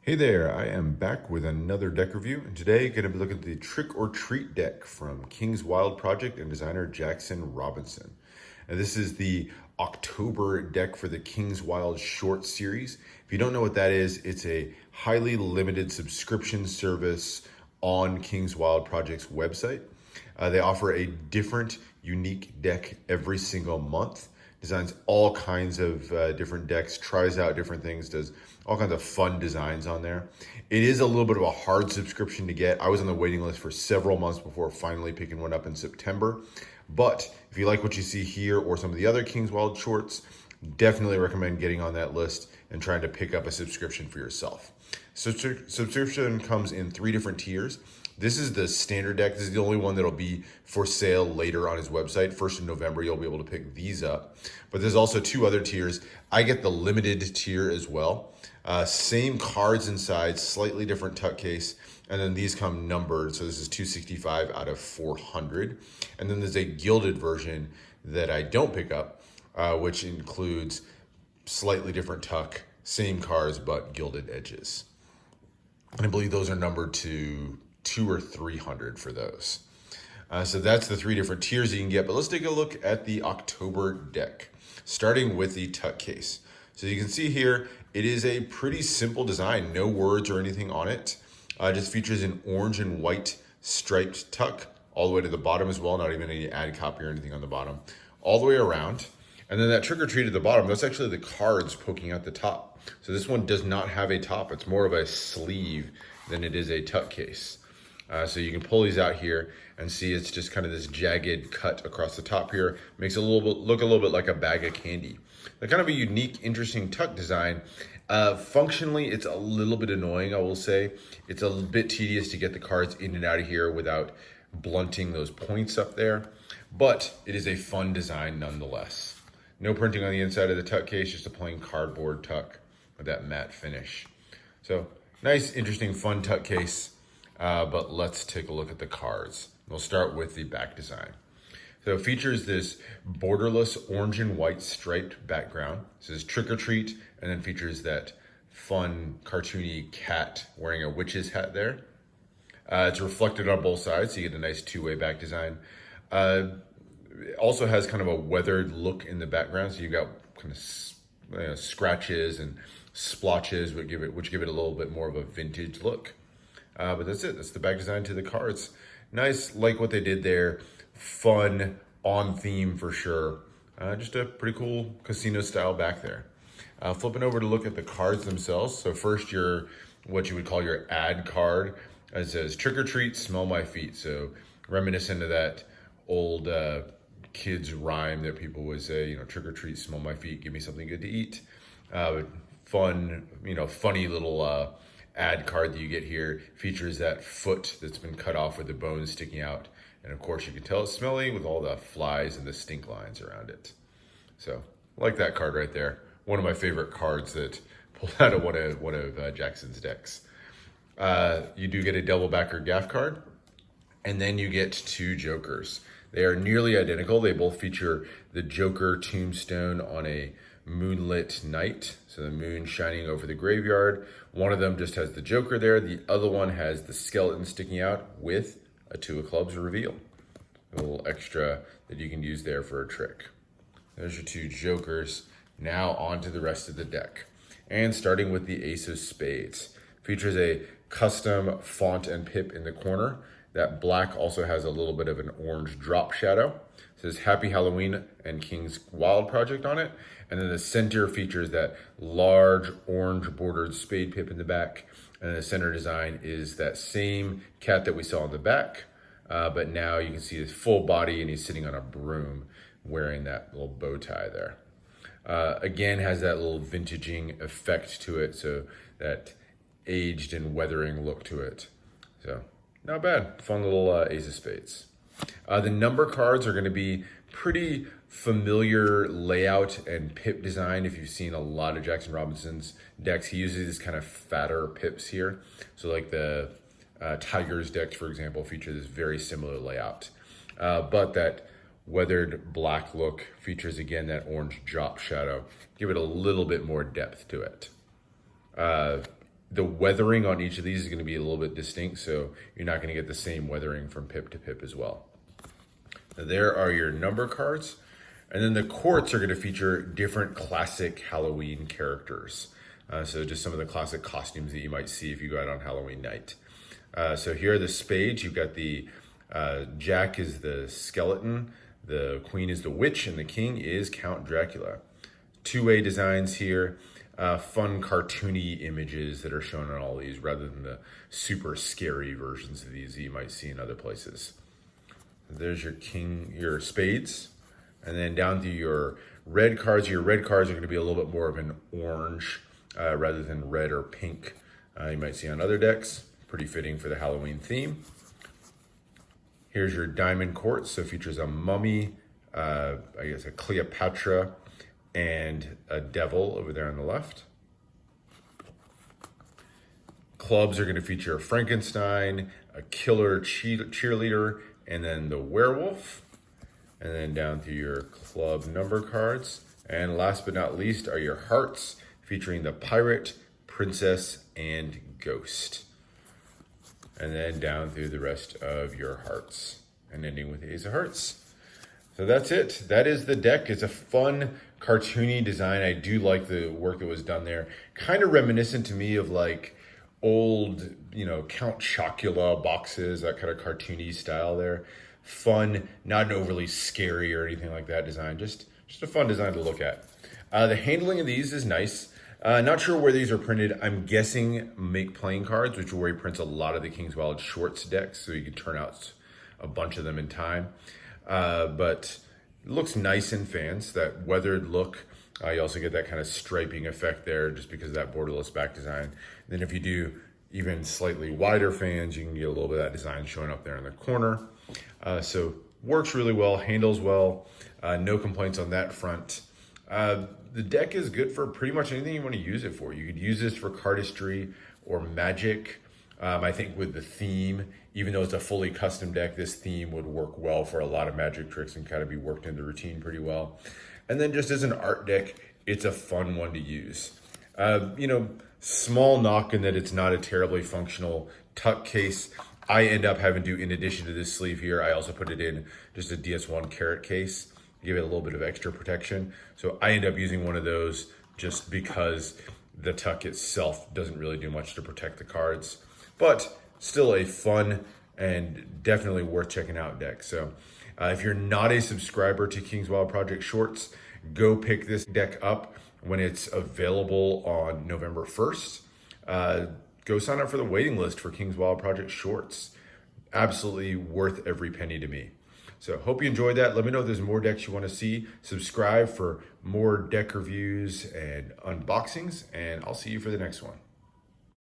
Hey there, I am back with another deck review, and today going to be looking at the Trick or Treat deck from King's Wild Project and designer Jackson Robinson. And this is the October deck for the King's Wild short series. If you don't know what that is, it's a highly limited subscription service on King's Wild Project's website. They offer a different, unique deck every single month. Designs all kinds of different decks, tries out different things, does all kinds of fun designs on there. It is a little bit of a hard subscription to get. I was on the waiting list for several months before finally picking one up in September. But if you like what you see here or some of the other King's Wild shorts, definitely recommend getting on that list and trying to pick up a subscription for yourself. So subscription comes in 3 different tiers. This is the standard deck. This is the only one that'll be for sale later on his website. 1st of November, you'll be able to pick these up. But there's also 2 other tiers. I get the limited tier as well. Same cards inside, slightly different tuck case. And then these come numbered. So this is 265 out of 400. And then there's a gilded version that I don't pick up, which includes slightly different tuck, same cards, but gilded edges. And I believe those are numbered to 200 or 300 for those. So that's the 3 different tiers you can get. But let's take a look at the October deck, starting with the tuck case. So you can see here, it is a pretty simple design. No words or anything on it. Just features an orange and white striped tuck all the way to the bottom as well. Not even any ad copy or anything on the bottom. All the way around. And then that trick or treat at the bottom, that's actually the cards poking out the top. So this one does not have a top. It's more of a sleeve than it is a tuck case. So you can pull these out here and see it's just kind of this jagged cut across the top here. Makes it look a little bit like a bag of candy. They're kind of a unique, interesting tuck design. Functionally, it's a little bit annoying, I will say. It's a bit tedious to get the cards in and out of here without blunting those points up there. But it is a fun design nonetheless. No printing on the inside of the tuck case, just a plain cardboard tuck with that matte finish. So nice, interesting, fun tuck case. But let's take a look at the cards. We'll start with the back design. So it features this borderless orange and white striped background. It says Trick or Treat, and then features that fun cartoony cat wearing a witch's hat there. It's reflected on both sides, so you get a nice 2-way back design. It also has kind of a weathered look in the background, so you've got kind of scratches and splotches, which give it a little bit more of a vintage look. But that's it. That's the back design to the cards. Nice, like what they did there. Fun, on theme for sure. Just a pretty cool casino style back there. Flipping over to look at the cards themselves. So first, what you would call your ad card. It says Trick or Treat, Smell My Feet. So reminiscent of that old kids rhyme that people would say, trick or treat, smell my feet, give me something good to eat. Fun, funny little ad card that you get here. Features that foot that's been cut off with the bones sticking out. And of course you can tell it's smelly with all the flies and the stink lines around it. So I like that card right there. One of my favorite cards that pulled out of one of Jackson's decks. You do get a double backer gaff card, and then you get 2 jokers. They are nearly identical. They both feature the Joker tombstone on a moonlit night. So the moon shining over the graveyard. One of them just has the Joker there. The other one has the skeleton sticking out with a 2 of clubs reveal. A little extra that you can use there for a trick. There's your 2 jokers. Now on to the rest of the deck. And starting with the Ace of Spades. Features a custom font and pip in the corner. That black also has a little bit of an orange drop shadow. It says Happy Halloween and King's Wild Project on it. And then the center features that large orange bordered spade pip in the back. And the center design is that same cat that we saw on the back. But now you can see his full body and he's sitting on a broom wearing that little bow tie there. Again, has that little vintaging effect to it. So that aged and weathering look to it. So not bad. Fun little Ace of Spades. The number cards are going to be pretty familiar layout and pip design. If you've seen a lot of Jackson Robinson's decks, he uses these kind of fatter pips here. So like the Tigers decks, for example, feature this very similar layout. But that weathered black look features, again, that orange drop shadow. Give it a little bit more depth to it. The weathering on each of these is going to be a little bit distinct, so you're not going to get the same weathering from pip to pip as well. Now, there are your number cards. And then the courts are going to feature different classic Halloween characters. So just some of the classic costumes that you might see if you go out on Halloween night. So here are the spades. You've got the Jack is the skeleton, the queen is the witch, and the king is Count Dracula. Two-way designs here. Fun cartoony images that are shown on all these rather than the super scary versions of these that you might see in other places. There's your king, your spades. And then down to your red cards. Your red cards are going to be a little bit more of an orange rather than red or pink you might see on other decks. Pretty fitting for the Halloween theme. Here's your diamond court. So it features a mummy, I guess a Cleopatra, and a devil over there on the left. Clubs are going to feature a Frankenstein, a killer cheerleader, and then the werewolf. And then down to your club number cards. And last but not least are your hearts, featuring the pirate, princess, and ghost. And then down through the rest of your hearts, and ending with the ace of hearts. So that's it. That is the deck. It's a fun, cartoony design. I do like the work that was done there. Kind of reminiscent to me of like old, Count Chocula boxes, that kind of cartoony style there. Fun, not an overly scary or anything like that design. Just a fun design to look at. The handling of these is nice. Not sure where these are printed. I'm guessing Make Playing Cards, which is where he prints a lot of the King's Wild Shorts decks, so you can turn out a bunch of them in time. But it looks nice in fans, that weathered look. You also get that kind of striping effect there just because of that borderless back design. And then if you do even slightly wider fans, you can get a little bit of that design showing up there in the corner. So works really well, handles well, no complaints on that front. The deck is good for pretty much anything you want to use it for. You could use this for cardistry or magic. I think with the theme, even though it's a fully custom deck, this theme would work well for a lot of magic tricks and kind of be worked into the routine pretty well. And then just as an art deck, it's a fun one to use. Small knock in that it's not a terribly functional tuck case. I end up having to, in addition to this sleeve here, I also put it in just a DS1 carrot case, give it a little bit of extra protection. So I end up using one of those just because the tuck itself doesn't really do much to protect the cards, but still a fun and definitely worth checking out deck. So if you're not a subscriber to King's Wild Project Shorts, go pick this deck up when it's available on November 1st. Go sign up for the waiting list for King's Wild Project Shorts. Absolutely worth every penny to me. So hope you enjoyed that. Let me know if there's more decks you want to see. Subscribe for more deck reviews and unboxings, and I'll see you for the next one.